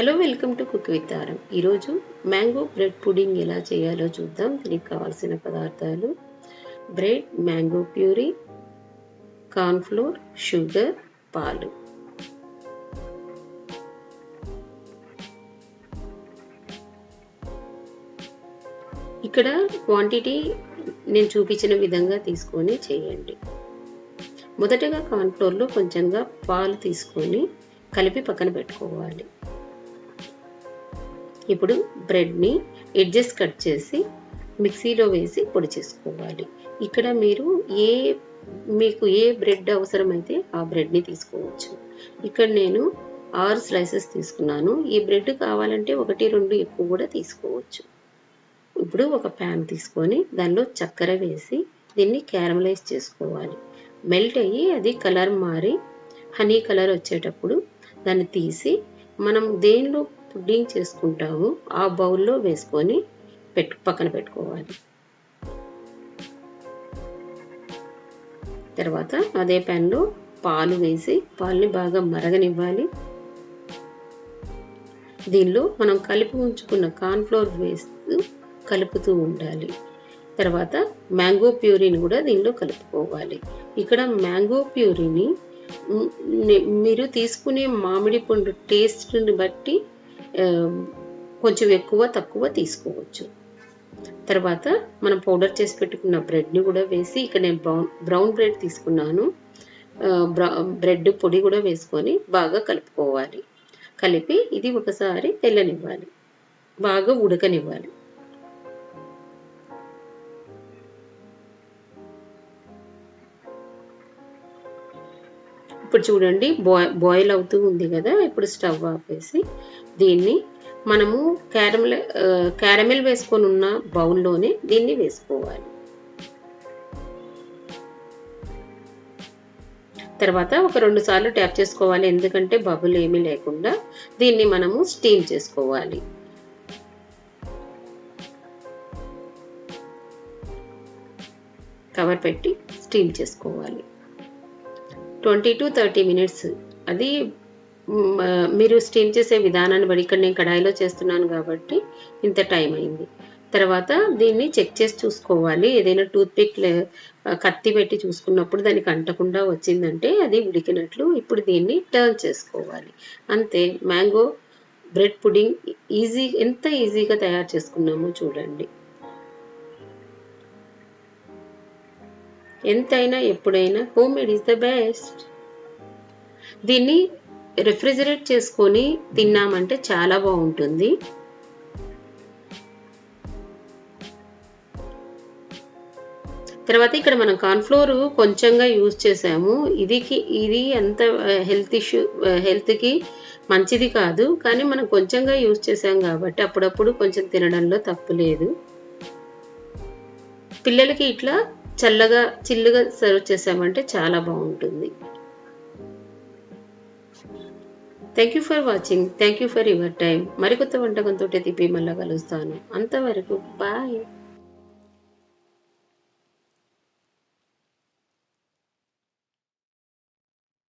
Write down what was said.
Hello, welcome to cook with Taram. ఈరోజు mango bread pudding ఎలా చేయాలో చూద్దాం. దీనికి కావాల్సిన పదార్థాలు: bread, mango puree, cornflour, sugar, పాలు. ఇక్కడ క్వాంటిటీ నేను చూపించిన విధంగా తీసుకొని చేయండి. మొదటగా కార్న్ఫ్లోర్లో కొంచెంగా పాలు తీసుకొని కలిపి పక్కన పెట్టుకోవాలి. ఇప్పుడు బ్రెడ్ని ఎడ్జెస్ కట్ చేసి మిక్సీలో వేసి పొడి చేసుకోవాలి. ఇక్కడ మీకు ఏ బ్రెడ్ అవసరమైతే ఆ బ్రెడ్ని తీసుకోవచ్చు. ఇక్కడ నేను 6 స్లైసెస్ తీసుకున్నాను. ఈ బ్రెడ్ కావాలంటే 1-2 ఎక్కువ కూడా తీసుకోవచ్చు. ఇప్పుడు ఒక ప్యాన్ తీసుకొని దానిలో చక్కెర వేసి దీన్ని క్యారమలైజ్ చేసుకోవాలి. మెల్ట్ అయ్యి అది కలర్ మారి హనీ కలర్ వచ్చేటప్పుడు దాన్ని తీసి మనం దేనిలో పుడ్డింగ్ చేసుకుంటాము ఆ బౌల్లో వేసుకొని పక్కన పెట్టుకోవాలి. తర్వాత అదే ప్యాన్లో పాలు వేసి పాలని బాగా మరగనివ్వాలి. దీనిలో మనం కలిపి ఉంచుకున్న కార్న్ఫ్లోర్ వేస్తూ కలుపుతూ ఉండాలి. తర్వాత మ్యాంగో ప్యూరీని కూడా దీనిలో కలుపుకోవాలి. ఇక్కడ మ్యాంగో ప్యూరీని మీరు తీసుకునే మామిడి పండు టేస్ట్ని బట్టి కొంచెం ఎక్కువ తక్కువ తీసుకోవచ్చు. తర్వాత మనం పౌడర్ చేసి పెట్టుకున్న బ్రెడ్ని కూడా వేసి ఇక్కడ నేను బ్రౌన్ బ్రెడ్ తీసుకున్నాను. బ్రెడ్ పొడి కూడా వేసుకొని బాగా కలుపుకోవాలి. కలిపి ఇది ఒకసారి తెల్లనివ్వాలి, బాగా ఉడకనివ్వాలి. ఇప్పుడు చూడండి బాయిల్ అవుతూ ఉంది కదా. ఇప్పుడు స్టవ్ ఆపేసి దీన్ని మనము క్యారమెల్ వేసుకొని ఉన్న బౌల్లోనే దీన్ని వేసుకోవాలి. తర్వాత ఒక 2 సార్లు ట్యాప్ చేసుకోవాలి, ఎందుకంటే బబుల్ ఏమీ లేకుండా. దీన్ని మనము స్టీమ్ చేసుకోవాలి. కవర్ పెట్టి స్టీమ్ చేసుకోవాలి 20-30 మినిట్స్. అది మీరు స్టీమ్ చేసే విధానాన్ని బట్టి, ఇక్కడ నేను కడాయిలో చేస్తున్నాను కాబట్టి ఇంత టైం అయింది. తర్వాత దీన్ని చెక్ చేసి చూసుకోవాలి. ఏదైనా టూత్పిక్ కత్తి పెట్టి చూసుకున్నప్పుడు దానికి అంటకుండా వచ్చిందంటే అది ఉడికినట్లు. ఇప్పుడు దీన్ని టర్న్ చేసుకోవాలి. అంతే, మ్యాంగో బ్రెడ్ పుడింగ్ ఎంత ఈజీగా తయారు చేసుకున్నామో చూడండి. ఎంతైనా ఎప్పుడైనా home made is the best. దీన్ని రిఫ్రిజిరేట్ చేసుకొని తిన్నామంటే చాలా బాగుంటుంది. తర్వాత ఇక్కడ మనం కార్న్ఫ్లోర్ కొంచెంగా యూజ్ చేసాము. ఇది అంత హెల్త్కి మంచిది కాదు, కానీ మనం కొంచెంగా యూజ్ చేసాం కాబట్టి అప్పుడప్పుడు కొంచెం తినడంలో తప్పు లేదు. పిల్లలకి ఇట్లా చిల్లుగా సర్వ్ చేసామంటే చాలా బాగుంటుంది. Thank you for watching. Thank you for your time. మరికొత్త వంటకంతో తిప్పి మళ్ళా కలుస్తాను. అంతవరకు బాయ్.